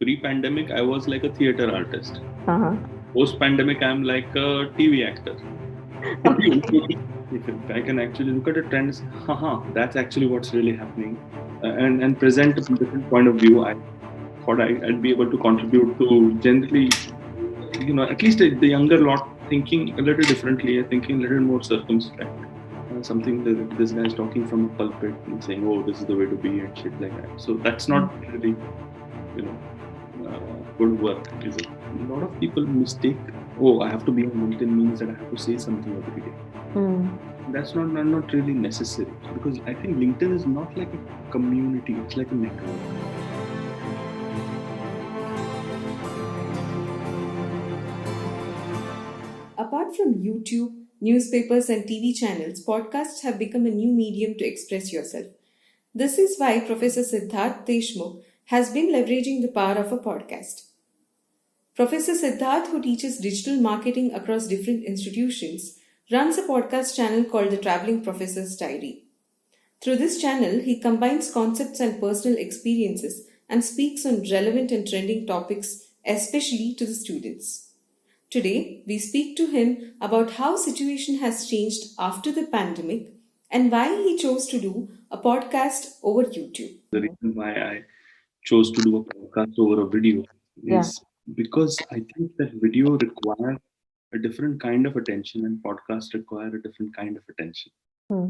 Pre-pandemic, I was like a theater artist. Uh-huh. Post-pandemic, I'm like a TV actor. If I can actually look at a trend, and say, haha, that's actually what's really happening, and present a different point of view, I thought I'd be able to contribute to generally, at least the younger lot thinking a little differently, thinking a little more circumspect. Something that this guy's talking from a pulpit and saying, "Oh, this is the way to be," and shit like that. So that's not really, you know, good work, is it? A lot of people mistake, "Oh, I have to be on LinkedIn means that I have to say something every day." That's not really necessary, because I think LinkedIn is not like a community; it's like a network. Apart from YouTube, newspapers, and TV channels, podcasts have become a new medium to express yourself. This is why Professor Siddharth Deshmukh has been leveraging the power of a podcast. Professor Siddharth, who teaches digital marketing across different institutions, runs a podcast channel called the Traveling Professor's Diary. Through this channel, he combines concepts and personal experiences and speaks on relevant and trending topics, especially to the students. Today, we speak to him about how situation has changed after the pandemic and why he chose to do a podcast over YouTube. The reason why I chose to do a podcast over a video Yeah. is because I think that video requires a different kind of attention and podcasts require a different kind of attention. Hmm.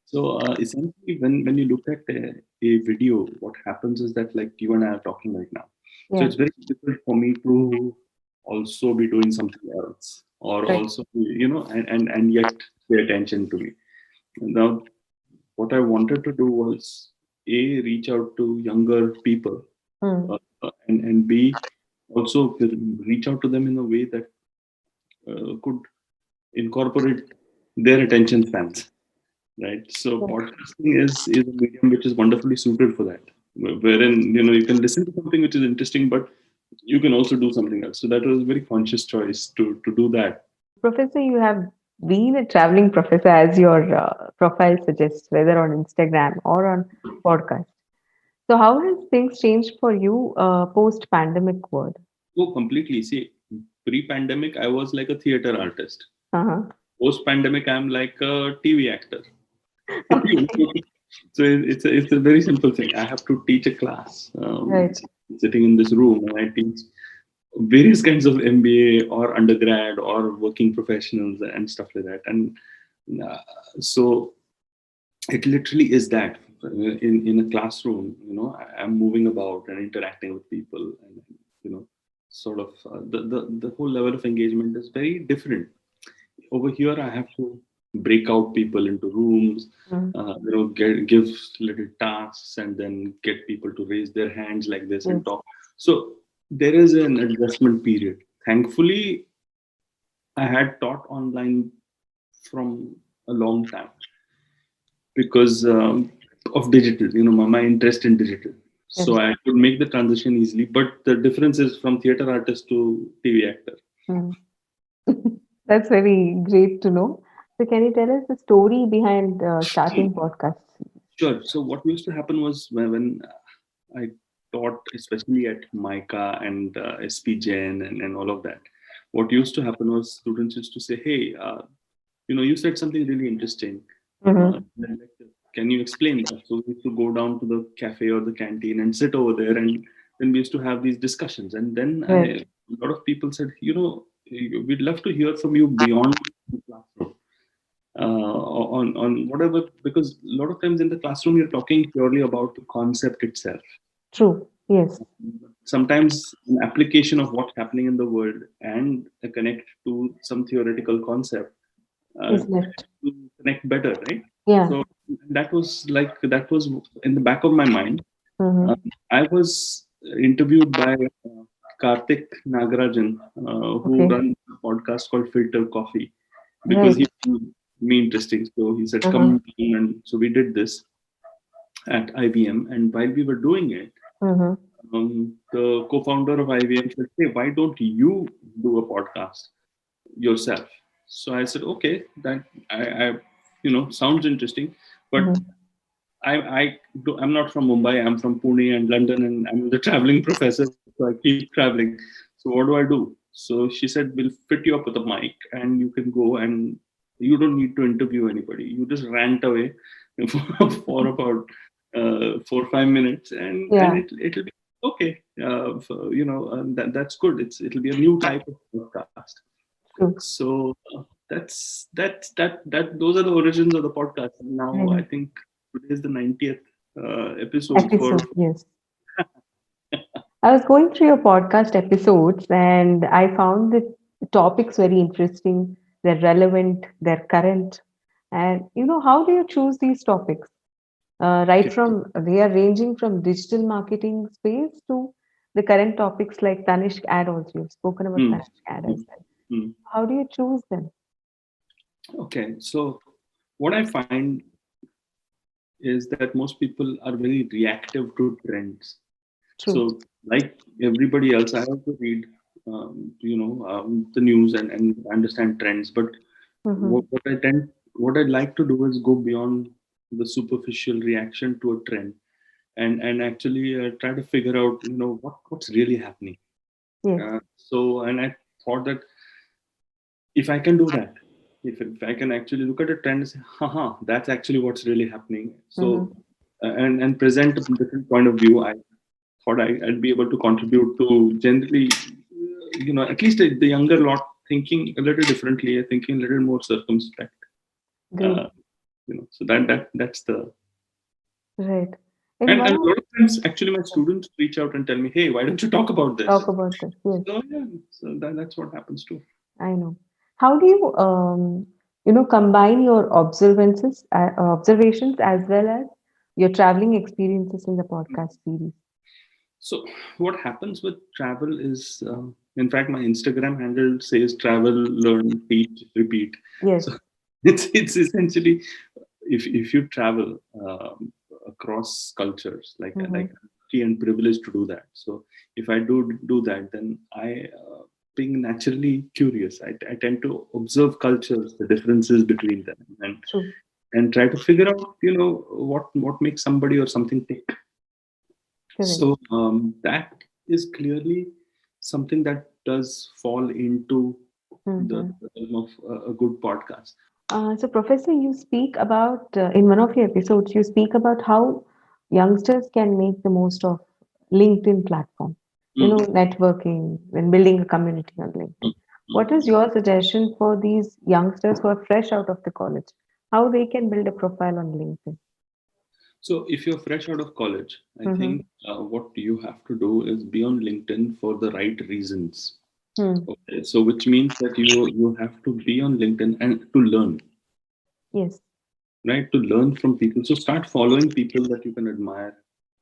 So essentially, when you look at a video, what happens is that, like, you and I are talking right now. So Yeah. it's very difficult for me to also be doing something else, or Right. also, and yet pay attention to me. Now, what I wanted to do was A, reach out to younger people, Hmm. and B, also reach out to them in a way that could incorporate their attention spans. Right. So Yeah. podcasting is a medium which is wonderfully suited for that, wherein you can listen to something which is interesting, but you can also do something else. So that was a very conscious choice to do that. Professor, you have been a traveling professor, as your profile suggests, whether on Instagram or on podcast. So, how has things changed for you post-pandemic world? Oh, completely. See, pre-pandemic, I was like a theater artist. Uh-huh. Post-pandemic, I'm like a TV actor. Okay. So it's a very simple thing. I have to teach a class, Right. sitting in this room, and I teach various kinds of MBA or undergrad or working professionals and stuff like that. And uh, so it literally is that in a classroom, I'm moving about and interacting with people, and sort of the whole level of engagement is very different. Over here, I have to break out people into rooms, Mm. give little tasks, and then get people to raise their hands like this and Yes. talk. So there is an adjustment period. Thankfully, I had taught online from a long time because of digital, my interest in digital. So Yes. I could make the transition easily. But the difference is from theater artist to TV actor. Mm. That's very great to know. So, can you tell us the story behind starting podcasts? Sure. So what used to happen was when I taught, especially at MICA and SPGen and all of that, what used to happen was students used to say, "Hey, you said something really interesting. Mm-hmm. Like, can you explain that?" So we used to go down to the cafe or the canteen and sit over there, and then we used to have these discussions. And then Right. a lot of people said, we'd love to hear from you beyond the classroom, on whatever, because a lot of times in the classroom you're talking purely about the concept itself. True. Yes. Sometimes an application of what's happening in the world and a connect to some theoretical concept uh, Is left. to connect better, right? Yeah. So that was in the back of my mind. Mm-hmm. uh, I was interviewed by Karthik Nagarajan, who Okay. runs a podcast called Filter Coffee, because he Right. found me interesting. So he said, Mm-hmm. "Come," and so we did this at IBM. And while we were doing it, Mm-hmm. the co-founder of IBM said, "Hey, why don't you do a podcast yourself?" So I said, "Okay, that I sounds interesting, but Mm-hmm. I'm not from Mumbai. I'm from Pune and London, and I'm the traveling professor. So I keep traveling. So what do I do? So she said, we'll fit you up with a mic and you can go and you don't need to interview anybody. You just rant away for about 4 or 5 minutes and Yeah, it'll be okay. That's good. It'll be a new type of podcast. true. So those are the origins of the podcast. I Now I know. think today is the 90th episode for. Episode, yes. I was going through your podcast episodes and I found the topics very interesting. They're relevant, they're current. And how do you choose these topics? Right Okay. from they are ranging from digital marketing space to the current topics like Tanishq ad also. You've spoken about Hmm. Tanishq ad Hmm. as well. Hmm. How do you choose them? Okay, so what I find is that most people are very reactive to trends. True. So, like everybody else, I also read, the news and understand trends. But Mm-hmm. what I like to do is go beyond the superficial reaction to a trend and actually try to figure out, what's really happening. Yes. And I thought that if I can do that, if I can actually look at a trend and say, haha, that's actually what's really happening. So, Mm-hmm. and present a different point of view, I thought I'd be able to contribute to generally, at least the younger lot thinking a little differently, thinking a little more circumspect. Great. Uh, so that's the. Right. In And one a of lot of times, actually, my students reach out and tell me, "Hey, why don't you talk about this?" talk about this. Yes, So yeah, so that's what happens too. I know. How do you combine your observations as well as your traveling experiences in the podcast series? So what happens with travel is, in fact, my Instagram handle says travel, learn, teach, repeat. Yes. So it's essentially if you travel across cultures, like Mm-hmm. I'm lucky and privileged to do that. So if I do that, then being naturally curious, I tend to observe cultures, the differences between them, True. and try to figure out, what makes somebody or something tick. Correct. So that is clearly something that does fall into the Mm-hmm. realm of a good podcast. So, Professor, you speak about in one of your episodes, you speak about how youngsters can make the most of LinkedIn platform. Mm, Networking and building a community on mm, LinkedIn. What mm. is your suggestion for these youngsters who are fresh out of the college? How they can build a profile on LinkedIn? So if you're fresh out of college, I Mm-hmm. think what you have to do is be on LinkedIn for the right reasons. Hmm. Okay, so which means that you have to be on LinkedIn and to learn, Yes. right? To learn from people. So start following people that you can admire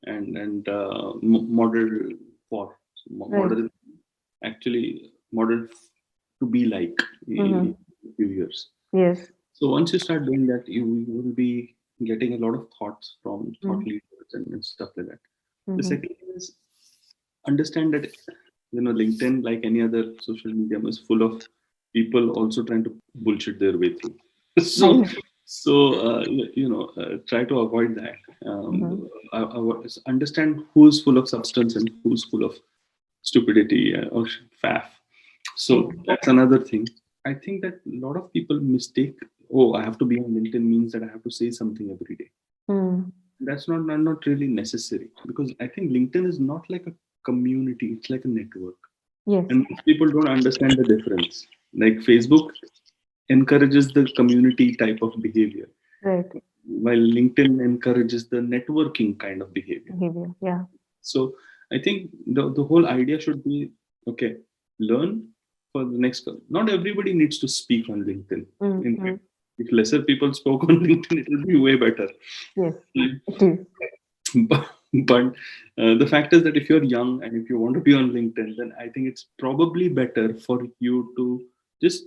and model for. So Right. model to be like in Mm-hmm. a few years. Yes. So once you start doing that, you will be getting a lot of thoughts from thought Mm-hmm. leaders and stuff like that. The Mm-hmm. second thing is understand that LinkedIn, like any other social medium, is full of people also trying to bullshit their way through. I so know. try to avoid that. Mm-hmm. Understand who's full of substance and who's full of stupidity or faff. I So that's another thing. I think that a lot of people mistake, oh, I have to be on LinkedIn means that I have to say something every day. know. That's not really necessary, because I think LinkedIn is not like a community, it's like a network. Yes. And most people don't understand the difference. Like Facebook encourages the community type of behavior, Right. while LinkedIn encourages the networking kind of behavior. Behavior. Yeah. So I think the whole idea should be, okay, learn for the next. Not everybody needs to speak on LinkedIn. In Mm-hmm. fact, if lesser people spoke on LinkedIn, it will be way better. Yes. It is. But the fact is that if you're young and if you want to be on LinkedIn, then I think it's probably better for you to just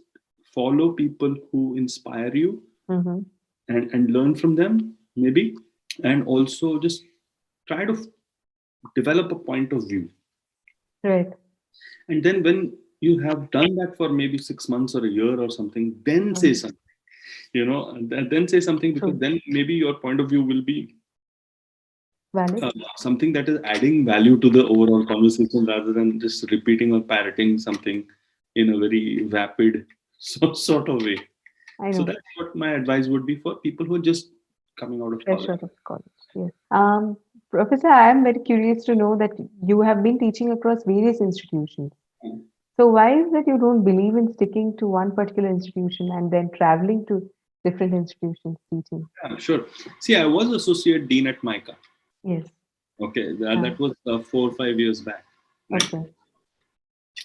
follow people who inspire you Mm-hmm. and learn from them, maybe, and also just try to develop a point of view. Right. And then when you have done that for maybe 6 months or a year or something, then say Mm-hmm. something, and then say something, because True. then maybe your point of view will be Valid. something that is adding value to the overall conversation rather than just repeating or parroting something in a very vapid sort of way. I So know. that's what my advice would be for people who are just coming out of Fresh college. out of college. Yes. Professor, I am very curious to know that you have been teaching across various institutions. So why is that you don't believe in sticking to one particular institution and then traveling to different institutions teaching? Yeah, sure. See, I was associate dean at MICA. Yes. Okay, Uh, that was 4 or 5 years back. Right.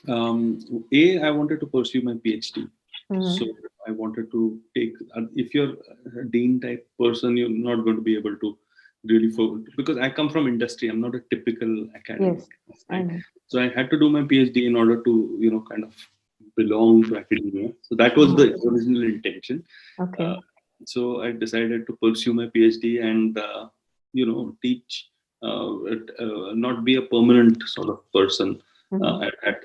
okay. I wanted to pursue my PhD. So Mm-hmm. I wanted to take. If you're a dean type person, you're not going to be able to really focus because I come from industry. I'm not a typical academic, Yes, I right? know. So I had to do my PhD in order to, kind of belong to academia. So that was the Mm-hmm. original intention. Uh, Okay. so I decided to pursue my PhD and teach, not be a permanent sort of person Mm-hmm. at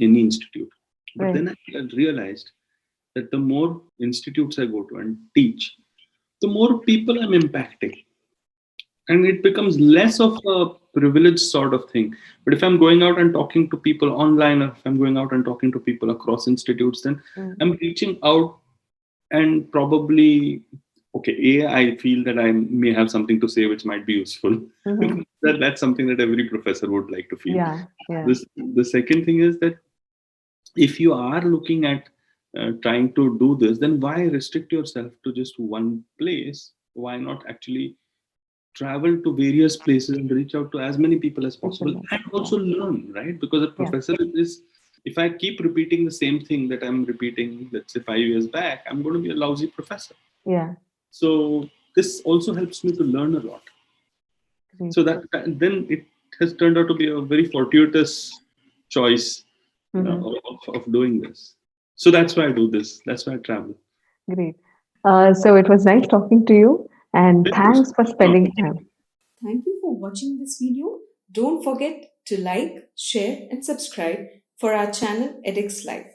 any institute. But Right. then I realized that the more institutes I go to and teach, the more people I'm impacting. And it becomes less of a privileged sort of thing. But if I'm going out and talking to people online, or if I'm going out and talking to people across institutes, then Mm-hmm. I'm reaching out and probably, okay, I feel that I may have something to say which might be useful. Mm-hmm. That's something that every professor would like to feel. Yeah, yeah. The second thing is that if you are looking at trying to do this, then why restrict yourself to just one place? Why not actually travel to various places and reach out to as many people as possible People, and yeah, also learn, right? Because a yeah, professor is, if I keep repeating the same thing that I'm repeating, let's say 5 years back, I'm going to be a lousy professor. yeah. So this also helps me to learn a lot. Great. So that then it has turned out to be a very fortuitous choice Mm-hmm. of doing this. So that's why I do this. That's why I travel. Great. So it was nice talking to you, and thanks for spending time. Thank you for watching this video. Don't forget to like, share, and subscribe for our channel Edexlive.